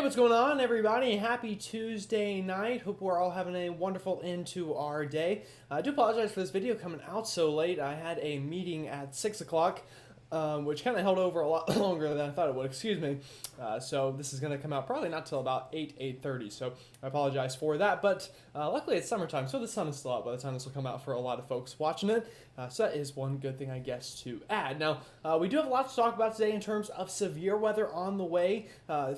What's going on, everybody? Happy Tuesday night. Hope we're all having a wonderful end to our day. I do apologize for this video coming out so late. I had a meeting at 6 o'clock, which kind of held over a lot longer than I thought it would. Excuse me. So this is going to come out probably not till about 8:30. So I apologize for that. But luckily it's summertime, so the sun is still out by the time this will come out for a lot of folks watching it. So that is one good thing, I guess, to add. Now, we do have a lot to talk about today in terms of severe weather on the way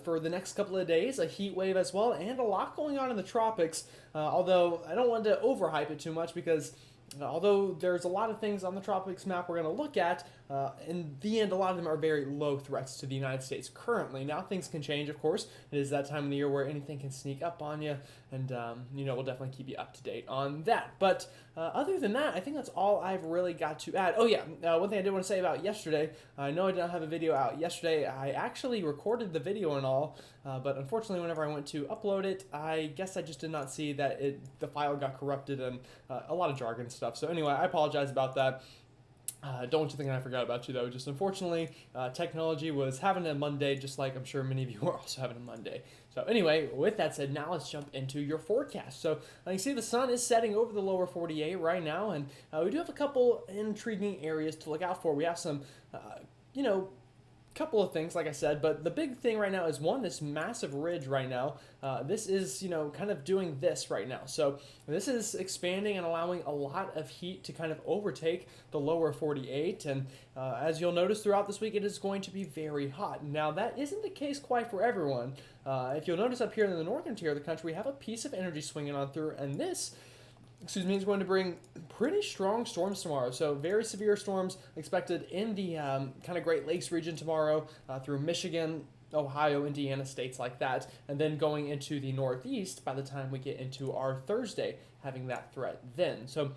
for the next couple of days, a heat wave as well, and a lot going on in the tropics. Although I don't want to overhype it too much because although there's a lot of things on the tropics map we're going to look at, in the end, a lot of them are very low threats to the United States currently. Now, things can change, of course. It is that time of the year where anything can sneak up on you, and, we'll definitely keep you up to date on that. But other than that, I think that's all I've really got to add. Oh, yeah, one thing I did want to say about yesterday, I know I did not have a video out yesterday. I actually recorded the video and all, but unfortunately, whenever I went to upload it, I guess I just did not see that the file got corrupted and a lot of jargon stuff. So anyway, I apologize about that. Don't want you thinking I forgot about you, though. Just unfortunately, technology was having a Monday, just like I'm sure many of you are also having a Monday. So anyway, with that said, now let's jump into your forecast. So you can see the sun is setting over the lower 48 right now, and we do have a couple intriguing areas to look out for. We have some, couple of things, like I said, but the big thing right now is this massive ridge right now. This is, kind of doing this right now. So this is expanding and allowing a lot of heat to kind of overtake the lower 48. And as you'll notice throughout this week, it is going to be very hot. Now, that isn't the case quite for everyone. If you'll notice up here in the northern tier of the country, we have a piece of energy swinging on through, and this is going to bring pretty strong storms tomorrow. So very severe storms expected in the kind of Great Lakes region tomorrow through Michigan, Ohio, Indiana, states like that, and then going into the Northeast by the time we get into our Thursday, having that threat then. So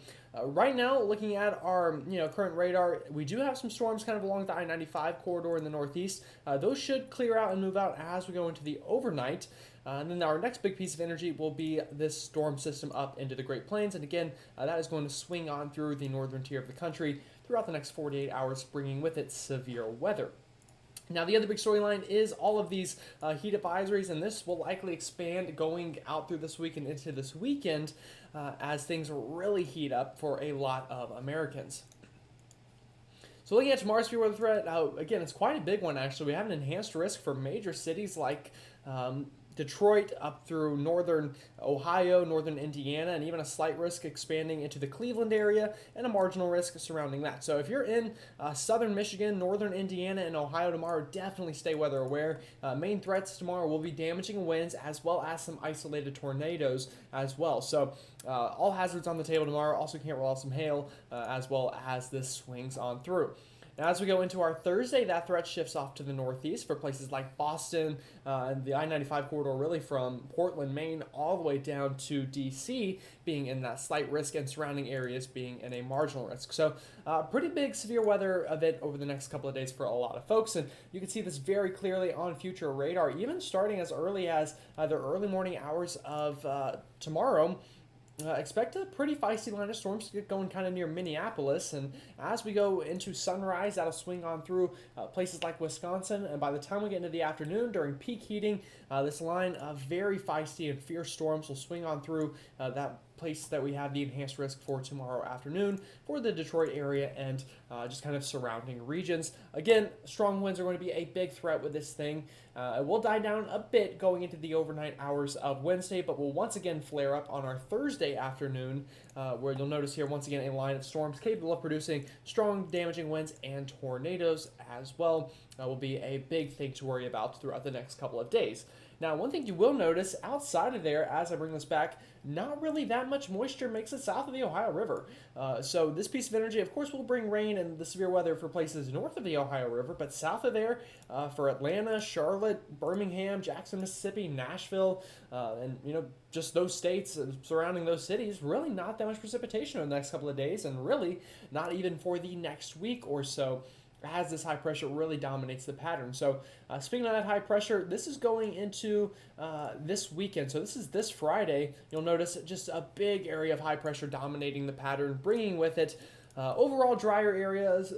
right now, looking at our current radar, we do have some storms kind of along the I-95 corridor in the Northeast. Those should clear out and move out as we go into the overnight. And then our next big piece of energy will be this storm system up into the Great Plains. And again, that is going to swing on through the northern tier of the country throughout the next 48 hours, bringing with it severe weather. Now, the other big storyline is all of these heat advisories, and this will likely expand going out through this week and into this weekend as things really heat up for a lot of Americans. So looking at tomorrow's severe weather threat, again, it's quite a big one, actually. We have an enhanced risk for major cities like Detroit up through northern Ohio, northern Indiana, and even a slight risk expanding into the Cleveland area and a marginal risk surrounding that. So if you're in southern Michigan, northern Indiana, and Ohio tomorrow, definitely stay weather aware. Main threats tomorrow will be damaging winds as well as some isolated tornadoes as well. So all hazards on the table tomorrow. Also can't rule out some hail as well as this swings on through. Now, as we go into our Thursday, that threat shifts off to the northeast for places like Boston and the I-95 corridor, really from Portland, Maine, all the way down to D.C., being in that slight risk and surrounding areas being in a marginal risk. So pretty big severe weather event over the next couple of days for a lot of folks, and you can see this very clearly on future radar, even starting as early as the early morning hours of tomorrow. Expect a pretty feisty line of storms to get going kind of near Minneapolis, and as we go into sunrise, that'll swing on through places like Wisconsin, and by the time we get into the afternoon during peak heating, this line of very feisty and fierce storms will swing on through that place that we have the enhanced risk for tomorrow afternoon for the Detroit area and just kind of surrounding regions. Again, strong winds are going to be a big threat with this thing. It will die down a bit going into the overnight hours of Wednesday, but will once again flare up on our Thursday afternoon, where you'll notice here once again a line of storms capable of producing strong damaging winds and tornadoes as well. Will be a big thing to worry about throughout the next couple of days. Now, one thing you will notice outside of there, as I bring this back, not really that much moisture makes it south of the Ohio River. So this piece of energy, of course, will bring rain and the severe weather for places north of the Ohio River, but south of there, for Atlanta, Charlotte, Birmingham, Jackson, Mississippi, Nashville, and just those states surrounding those cities, really not that much precipitation in the next couple of days, and really not even for the next week or so, as this high pressure really dominates the pattern. So speaking of that high pressure, this is going into this weekend. So this is this Friday. You'll notice just a big area of high pressure dominating the pattern, bringing with it Overall, drier areas,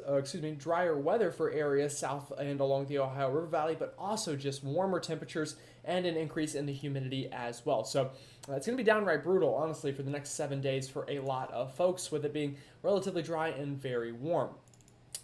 drier weather for areas south and along the Ohio River Valley, but also just warmer temperatures and an increase in the humidity as well. So it's going to be downright brutal, honestly, for the next 7 days for a lot of folks, with it being relatively dry and very warm.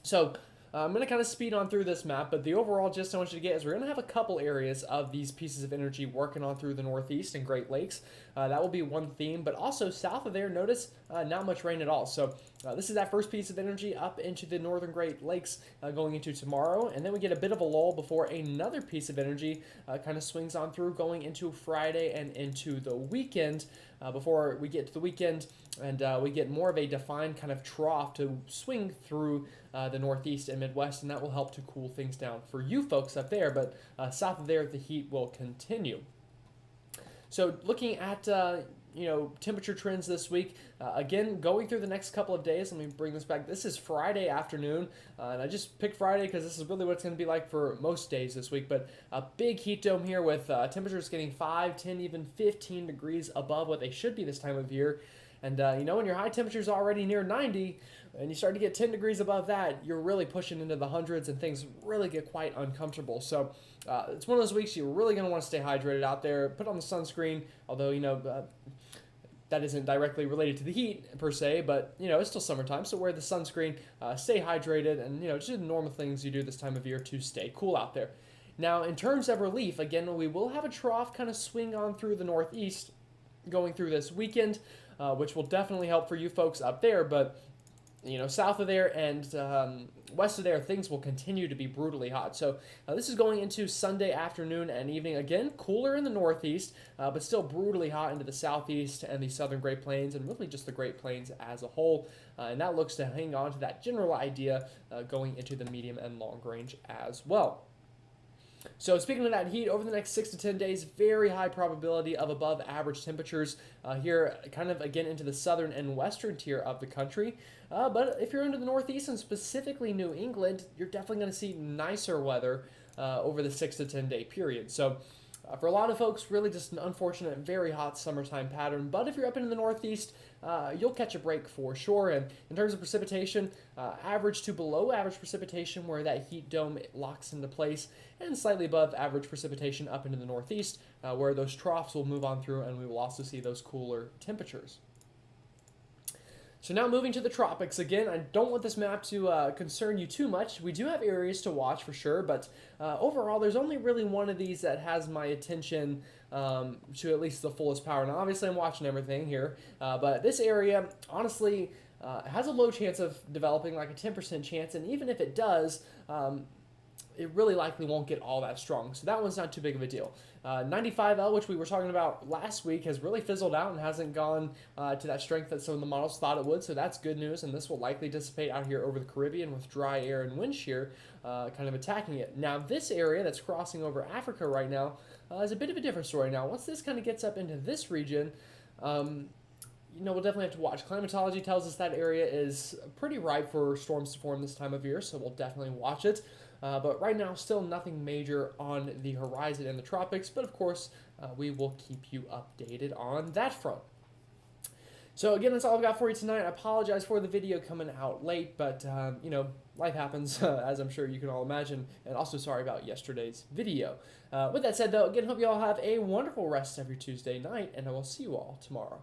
So I'm going to kind of speed on through this map, but the overall gist I want you to get is we're going to have a couple areas of these pieces of energy working on through the Northeast and Great Lakes. That will be one theme, but also south of there, notice not much rain at all. So this is that first piece of energy up into the northern Great Lakes going into tomorrow, and then we get a bit of a lull before another piece of energy kind of swings on through going into Friday and into the weekend. Before we get to the weekend and we get more of a defined kind of trough to swing through the Northeast and Midwest, and that will help to cool things down for you folks up there, but south of there, the heat will continue. So looking at temperature trends this week, again, going through the next couple of days, let me bring this back. This is Friday afternoon, and I just picked Friday because this is really what it's going to be like for most days this week, but a big heat dome here with temperatures getting 5, 10, even 15 degrees above what they should be this time of year. And, when your high temperature is already near 90 and you start to get 10 degrees above that, you're really pushing into the hundreds and things really get quite uncomfortable. So it's one of those weeks you're really going to want to stay hydrated out there. Put on the sunscreen, although, that isn't directly related to the heat per se, but, it's still summertime, so wear the sunscreen, stay hydrated, and, just do the normal things you do this time of year to stay cool out there. Now, in terms of relief, again, we will have a trough kind of swing on through the Northeast going through this weekend, which will definitely help for you folks up there, but south of there and west of there, things will continue to be brutally hot. So this is going into Sunday afternoon and evening. Again, cooler in the Northeast, but still brutally hot into the Southeast and the Southern Great Plains, and really just the Great Plains as a whole. And that looks to hang on to that general idea going into the medium and long range as well. So speaking of that heat, over the next 6 to 10 days, very high probability of above average temperatures here, kind of again into the southern and western tier of the country. But if you're into the Northeast and specifically New England, you're definitely going to see nicer weather over the 6 to 10 day period. So for a lot of folks, really just an unfortunate, very hot summertime pattern. But if you're up into the Northeast, you'll catch a break for sure. And in terms of precipitation, average to below average precipitation where that heat dome locks into place, and slightly above average precipitation up into the Northeast where those troughs will move on through, and we will also see those cooler temperatures. So now moving to the tropics. Again, I don't want this map to concern you too much. We do have areas to watch for sure, but overall there's only really one of these that has my attention to at least the fullest power. Now obviously I'm watching everything here, but this area honestly has a low chance of developing, like a 10% chance, and even if it does, it really likely won't get all that strong. So that one's not too big of a deal. 95L, which we were talking about last week, has really fizzled out and hasn't gone to that strength that some of the models thought it would. So that's good news, and this will likely dissipate out here over the Caribbean with dry air and wind shear kind of attacking it. Now this area that's crossing over Africa right now is a bit of a different story. Now once this kind of gets up into this region, we'll definitely have to watch. Climatology tells us that area is pretty ripe for storms to form this time of year, so we'll definitely watch it. But right now, still nothing major on the horizon in the tropics, but of course, we will keep you updated on that front. So again, that's all I've got for you tonight. I apologize for the video coming out late, but life happens, as I'm sure you can all imagine, and also sorry about yesterday's video. With that said, though, again, hope you all have a wonderful rest of your Tuesday night, and I will see you all tomorrow.